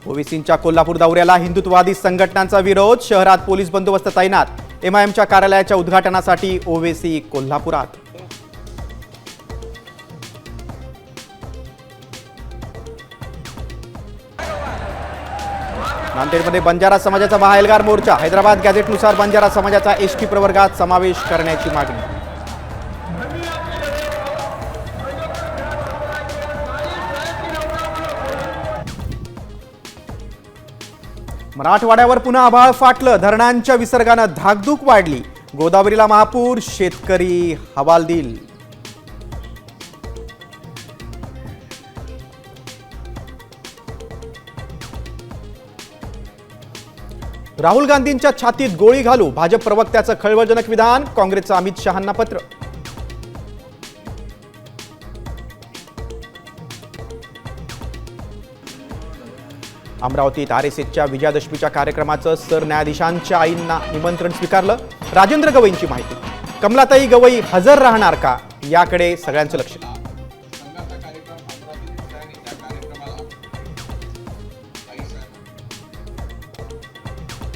ओवेसींच्या कोल्हापूर दौऱ्याला हिंदुत्ववादी संघटनांचा विरोध, शहरात पोलीस बंदोबस्त तैनात। एमआयएमच्या कार्यालयाच्या उद्घाटनासाठी ओवेसी कोल्हापुरात। नांदेडमध्ये बंजारा समाजाचा बाहेलगार मोर्चा, हैदराबाद गॅझेटनुसार बंजारा समाजाचा एसटी प्रवर्गात समावेश करण्याची मागणी। मराठवाड्यावर पुन्हा आभाळ फाटलं, धरणांच्या विसर्गानं धाकधूक वाढली, गोदावरीला महापूर, शेतकरी हवालदिल। राहुल गांधींच्या छातीत गोळी घालू, भाजप प्रवक्त्याचं खळबळजनक विधान, काँग्रेसचं अमित शहांना पत्र। अमरावतीत आरएसएसच्या विजयादशमीच्या कार्यक्रमाचं सरन्यायाधीशांच्या आईंना निमंत्रण स्वीकारलं, राजेंद्र गवईंची माहिती। कमलाताई गवई हजर राहणार का, याकडे सगळ्यांचं लक्ष।